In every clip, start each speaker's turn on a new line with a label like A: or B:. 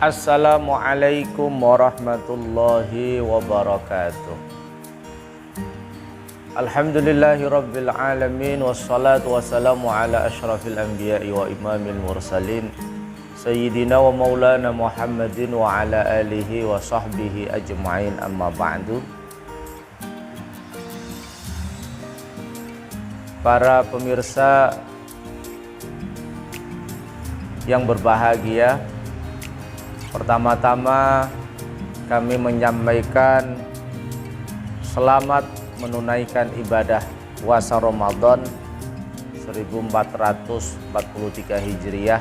A: Assalamualaikum warahmatullahi wabarakatuh. Alhamdulillahi rabbil alamin. Wassalatu wassalamu ala ashrafil anbiya'i wa imamil mursalin Sayyidina wa maulana Muhammadin wa ala alihi wa sahbihi ajma'in, amma ba'du. Para pemirsa yang berbahagia, pertama-tama kami menyampaikan selamat menunaikan ibadah puasa Ramadan 1443 Hijriah.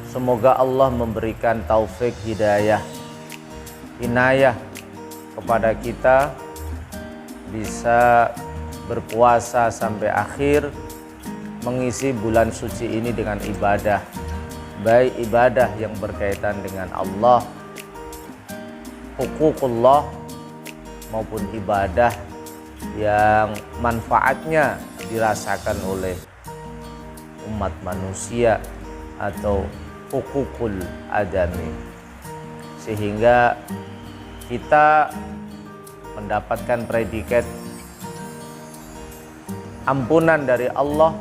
A: Semoga Allah memberikan taufik, hidayah, inayah kepada kita bisa berpuasa sampai akhir, mengisi bulan suci ini dengan ibadah, baik ibadah yang berkaitan dengan Allah, hukukullah, maupun ibadah yang manfaatnya dirasakan oleh umat manusia atau hukukul adami, sehingga kita mendapatkan predikat ampunan dari Allah,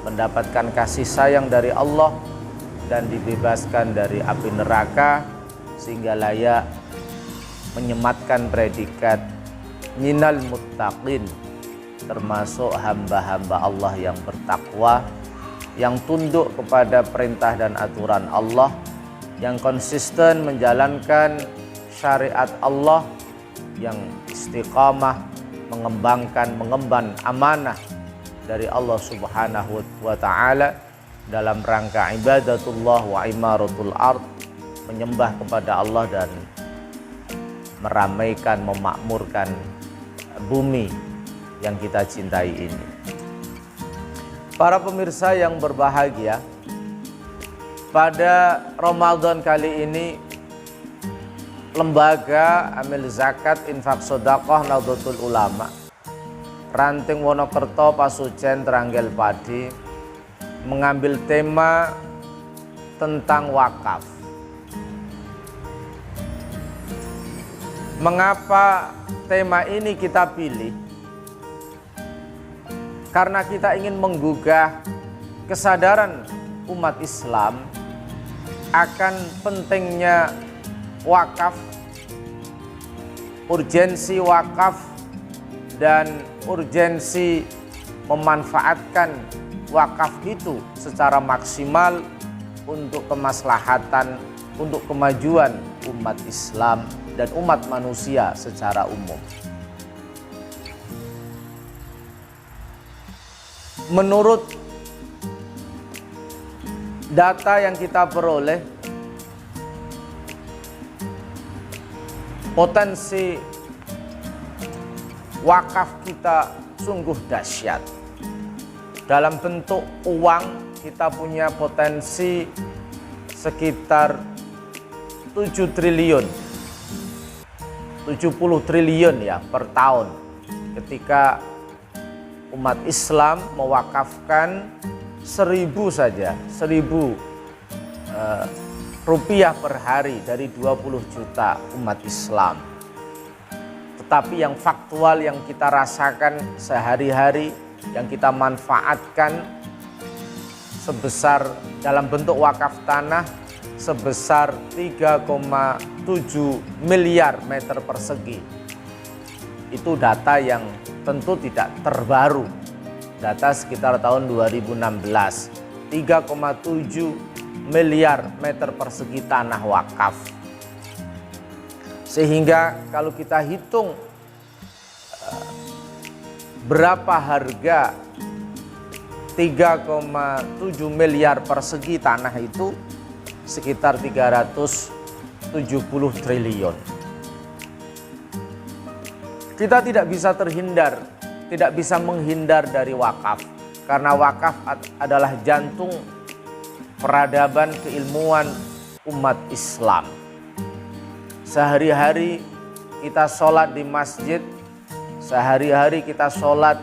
A: mendapatkan kasih sayang dari Allah, dan dibebaskan dari api neraka, sehingga layak menyematkan predikat minal muttaqin, termasuk hamba-hamba Allah yang bertakwa, yang tunduk kepada perintah dan aturan Allah, yang konsisten menjalankan syariat Allah, yang istiqamah mengemban amanah dari Allah Subhanahu wa ta'ala dalam rangka ibadatullah wa imaratul ard, menyembah kepada Allah dan meramaikan, memakmurkan bumi yang kita cintai ini. Para pemirsa yang berbahagia, pada Ramadan kali ini Lembaga Amil Zakat Infak Sedekah Nahdlatul Ulama Ranting Wonokerto Pasujen Teranggil Padi mengambil tema tentang wakaf. Mengapa tema ini kita pilih? Karena kita ingin menggugah kesadaran umat Islam akan pentingnya wakaf, urgensi wakaf, dan urgensi memanfaatkan wakaf itu secara maksimal untuk kemaslahatan, untuk kemajuan umat Islam dan umat manusia secara umum. Menurut data yang kita peroleh, potensi wakaf kita sungguh dahsyat. Dalam bentuk uang kita punya potensi sekitar 7 triliun, 70 triliun ya per tahun, ketika umat Islam mewakafkan 1.000 saja, 1.000 rupiah per hari dari 20 juta umat Islam. Tetapi yang faktual yang kita rasakan sehari-hari, yang kita manfaatkan sebesar dalam bentuk wakaf tanah sebesar 3,7 miliar meter persegi. Itu data yang tentu tidak terbaru. Data sekitar tahun 2016, 3,7 miliar meter persegi tanah wakaf. Sehingga kalau kita hitung berapa harga 3,7 miliar persegi tanah itu, sekitar 370 triliun. Kita tidak bisa terhindar, tidak bisa menghindar dari wakaf, karena wakaf adalah jantung peradaban keilmuan umat Islam. Sehari-hari kita sholat di masjid, sehari-hari kita sholat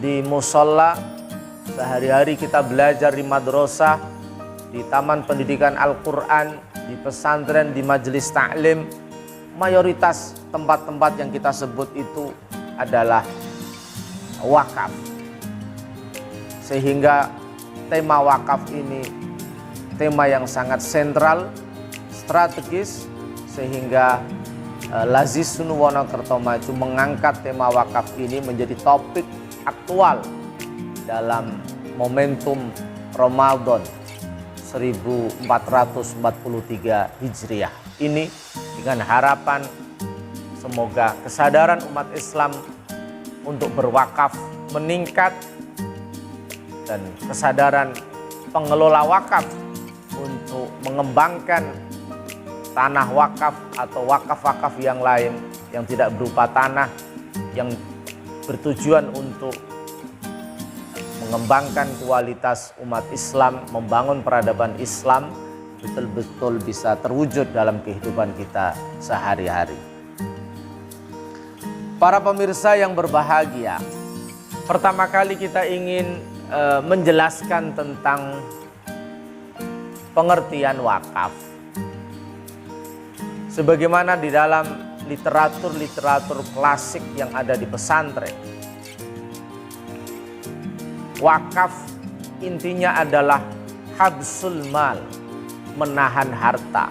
A: di musola, sehari-hari kita belajar di madrasah, di taman pendidikan Al-Quran, di pesantren, di majelis taklim, mayoritas tempat-tempat yang kita sebut itu adalah wakaf. Sehingga tema wakaf ini tema yang sangat sentral, strategis, sehingga Lazis Wonokertomaju mengangkat tema wakaf ini menjadi topik aktual dalam momentum Ramadan 1443 Hijriah ini, dengan harapan semoga kesadaran umat Islam untuk berwakaf meningkat dan kesadaran pengelola wakaf untuk mengembangkan tanah wakaf atau wakaf-wakaf yang lain yang tidak berupa tanah, yang bertujuan untuk mengembangkan kualitas umat Islam, membangun peradaban Islam, betul-betul bisa terwujud dalam kehidupan kita sehari-hari. Para pemirsa yang berbahagia, pertama kali kita ingin menjelaskan tentang pengertian wakaf. Sebagaimana di dalam literatur klasik yang ada di pesantren, wakaf intinya adalah habsul mal, menahan harta.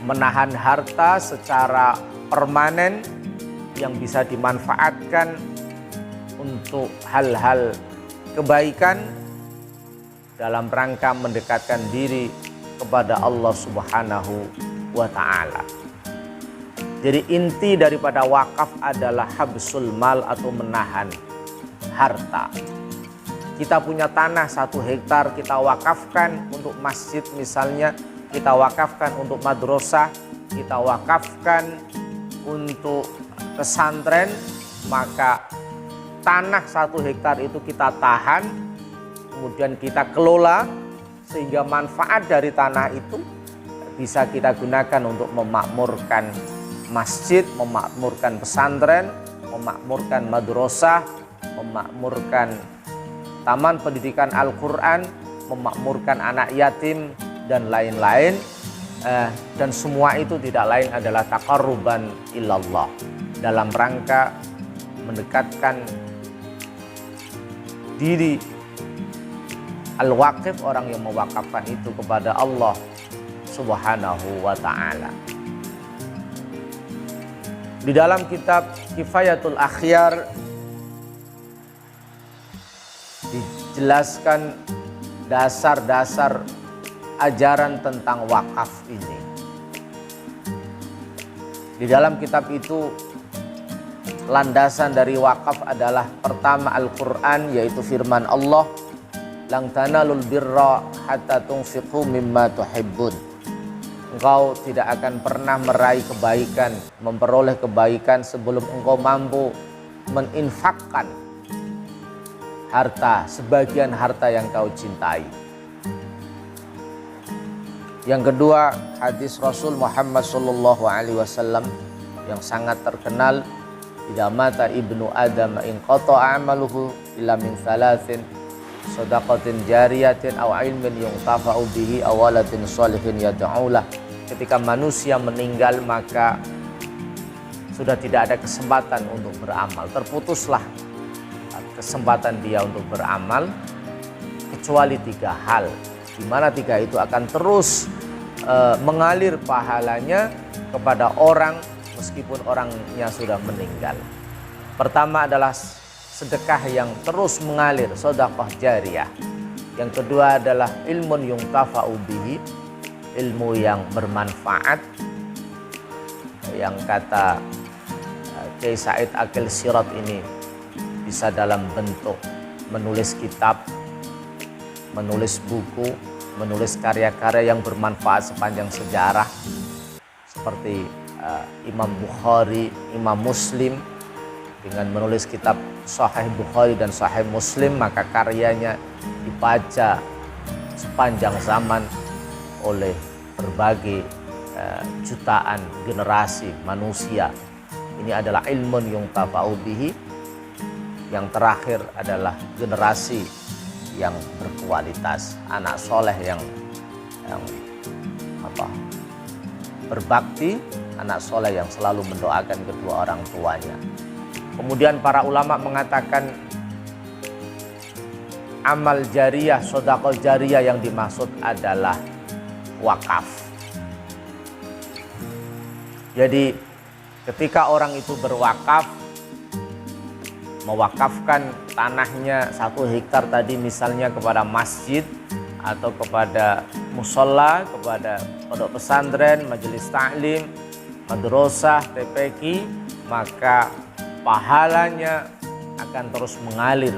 A: Menahan harta secara permanen yang bisa dimanfaatkan untuk hal-hal kebaikan dalam rangka mendekatkan diri kepada Allah Subhanahu wa Ta'ala. Jadi inti daripada wakaf adalah habsul mal atau menahan harta. Kita punya tanah 1 hektar, kita wakafkan untuk masjid misalnya, kita wakafkan untuk madrasah, kita wakafkan untuk pesantren, maka tanah 1 hektar itu kita tahan, kemudian kita kelola, sehingga manfaat dari tanah itu bisa kita gunakan untuk memakmurkan masjid, memakmurkan pesantren, memakmurkan madrasah, memakmurkan taman pendidikan Al-Quran, memakmurkan anak yatim, dan lain-lain. Dan semua itu tidak lain adalah taqarruban ilallah, dalam rangka mendekatkan diri al-waqif, orang yang mewakafkan itu, kepada Allah Subhanahu wa Ta'ala. Di dalam kitab Kifayatul Akhyar dijelaskan dasar-dasar ajaran tentang wakaf ini. Di dalam kitab itu, landasan dari wakaf adalah pertama Al-Quran, yaitu firman Allah, "Lan tanalul birra hatta tunfiqu mimma tuhibbun." Engkau tidak akan pernah meraih kebaikan, memperoleh kebaikan sebelum engkau mampu meninfakkan harta, sebagian harta yang kau cintai. Yang kedua, hadis Rasul Muhammad SAW yang sangat terkenal, "Idza mata ibnu Adam in qata'a amaluhu illa min thalathin, shadaqatin jariyatin aw ilmin yuntafa'u bihi aw waladin shalihin yad'ulah." Ketika manusia meninggal, maka sudah tidak ada kesempatan untuk beramal, terputuslah kesempatan dia untuk beramal, kecuali 3 hal, di mana 3 itu akan terus mengalir pahalanya kepada orang meskipun orangnya sudah meninggal. Pertama adalah sedekah yang terus mengalir, sedekah jariyah. Yang kedua adalah ilmun yuntafa'u bihi, ilmu yang bermanfaat, yang kata Kiai Said Akil Sirot ini bisa dalam bentuk menulis kitab, menulis buku, menulis karya-karya yang bermanfaat sepanjang sejarah, seperti Imam Bukhari, Imam Muslim, dengan menulis kitab Sahih Bukhari dan Sahih Muslim, maka karyanya dibaca sepanjang zaman oleh berbagai jutaan generasi manusia. Ini adalah ilmun yuntafa'u bihi. Yang terakhir adalah generasi yang berkualitas, anak soleh yang berbakti, anak soleh yang selalu mendoakan kedua orang tuanya. Kemudian para ulama mengatakan amal jariyah, sedekah jariyah yang dimaksud adalah wakaf. Jadi ketika orang itu berwakaf, mewakafkan tanahnya 1 hektar tadi misalnya kepada masjid atau kepada musola, kepada pondok pesantren, majelis taklim, madrasah, TPQ, maka pahalanya akan terus mengalir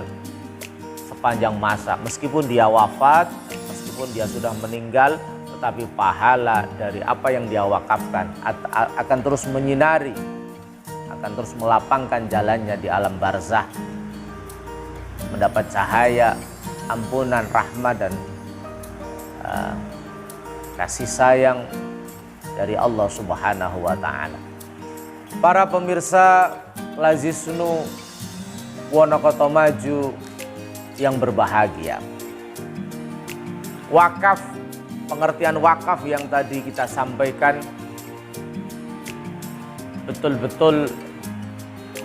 A: sepanjang masa. Meskipun dia wafat, meskipun dia sudah meninggal, tetapi pahala dari apa yang dia wakafkan akan terus menyinari, akan terus melapangkan jalannya di alam barzah, mendapat cahaya, ampunan, rahmat, dan kasih sayang dari Allah Subhanahu wa Ta'ala. Para pemirsa Lazisnu Wonokoto Maju yang berbahagia, wakaf, pengertian wakaf yang tadi kita sampaikan betul-betul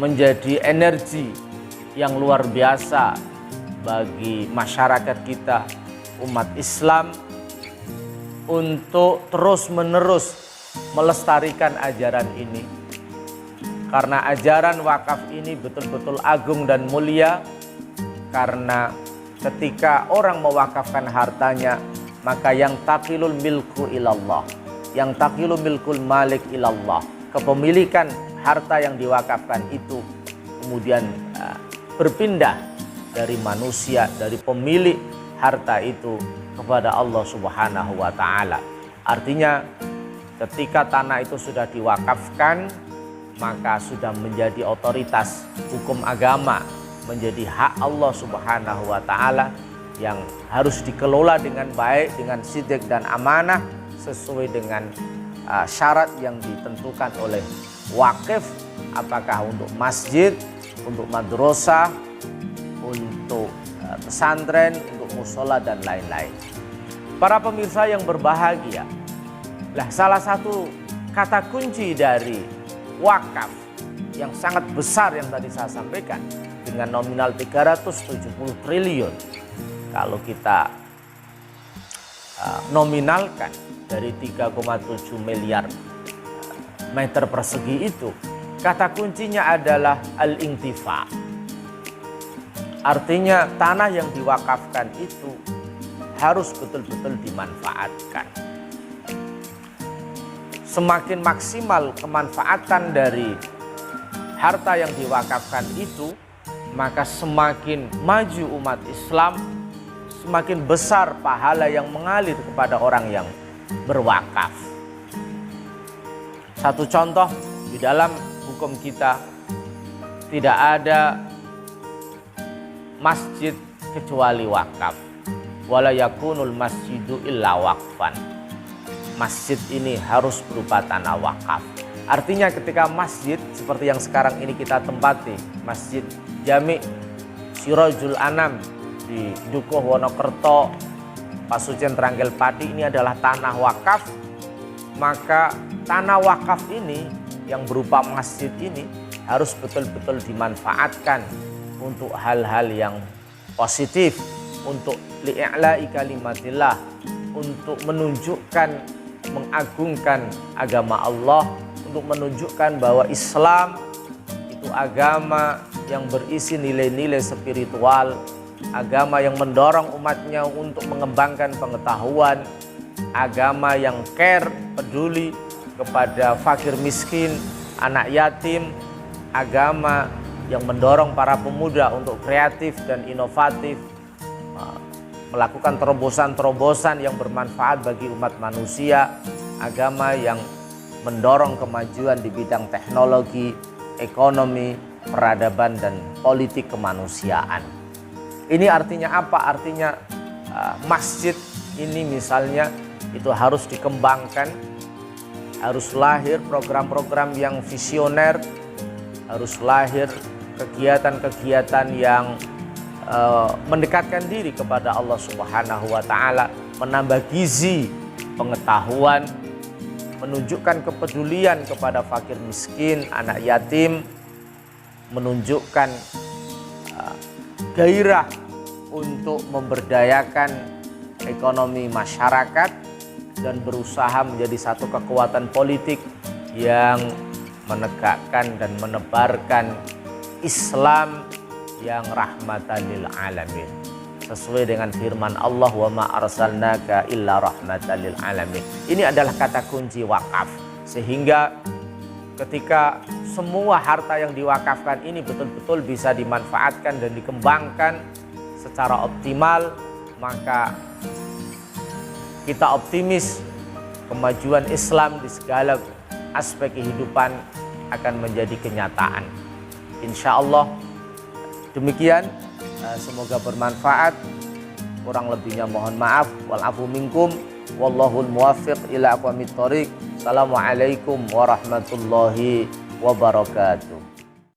A: menjadi energi yang luar biasa bagi masyarakat kita, umat Islam, untuk terus-menerus melestarikan ajaran ini. Karena ajaran wakaf ini betul-betul agung dan mulia, karena ketika orang mewakafkan hartanya, maka yang taqilul milku ilallah, yang taqilul milkul malik ilallah, kepemilikan harta yang diwakafkan itu kemudian berpindah dari manusia, dari pemilik harta itu kepada Allah Subhanahu wa Ta'ala. Artinya ketika tanah itu sudah diwakafkan, maka sudah menjadi otoritas hukum agama, menjadi hak Allah Subhanahu wa Ta'ala yang harus dikelola dengan baik, dengan sidik dan amanah, sesuai dengan syarat yang ditentukan oleh wakif, apakah untuk masjid, untuk madrasah, untuk pesantren, untuk musola, dan lain-lain. Para pemirsa yang berbahagia, salah satu kata kunci dari wakaf yang sangat besar yang tadi saya sampaikan, dengan nominal 370 triliun, kalau kita nominalkan dari 3,7 miliar meter persegi itu, kata kuncinya adalah al-intifa. Artinya tanah yang diwakafkan itu harus betul-betul dimanfaatkan. Semakin maksimal kemanfaatan dari harta yang diwakafkan itu, maka semakin maju umat Islam, semakin besar pahala yang mengalir kepada orang yang berwakaf. Satu contoh, di dalam hukum kita tidak ada masjid kecuali wakaf. Wala yakunul masjidu illa waqfan. Masjid ini harus berupa tanah wakaf. Artinya ketika masjid seperti yang sekarang ini kita tempati, Masjid Jami Sirajul Anam di Dukuh Wonokerto, Pasuruan Tranggal Pati, ini adalah tanah wakaf. Maka tanah wakaf ini yang berupa masjid ini harus betul-betul dimanfaatkan untuk hal-hal yang positif, untuk li'a'la'i kalimatillah, untuk menunjukkan, mengagungkan agama Allah, untuk menunjukkan bahwa Islam itu agama yang berisi nilai-nilai spiritual, agama yang mendorong umatnya untuk mengembangkan pengetahuan, agama yang care, peduli kepada fakir miskin, anak yatim, agama yang mendorong para pemuda untuk kreatif dan inovatif, melakukan terobosan-terobosan yang bermanfaat bagi umat manusia, agama yang mendorong kemajuan di bidang teknologi, ekonomi, peradaban, dan politik kemanusiaan. Ini artinya apa? Artinya masjid ini misalnya itu harus dikembangkan, harus lahir program-program yang visioner, harus lahir kegiatan-kegiatan yang mendekatkan diri kepada Allah Subhanahu wa taala, menambah gizi pengetahuan, menunjukkan kepedulian kepada fakir miskin, anak yatim, menunjukkan gairah untuk memberdayakan ekonomi masyarakat dan berusaha menjadi satu kekuatan politik yang menegakkan dan menebarkan Islam yang rahmatan lil alamin, sesuai dengan firman Allah, wa ma arsalnaka illa rahmatan lil alamin. Ini adalah kata kunci wakaf, sehingga ketika semua harta yang diwakafkan ini betul-betul bisa dimanfaatkan dan dikembangkan secara optimal, maka kita optimis kemajuan Islam di segala aspek kehidupan akan menjadi kenyataan. Insya Allah demikian, semoga bermanfaat. Kurang lebihnya mohon maaf. Wal afu minkum, wallahul muwaffiq ila aqwamit thoriq. Assalamualaikum warahmatullahi wabarakatuh.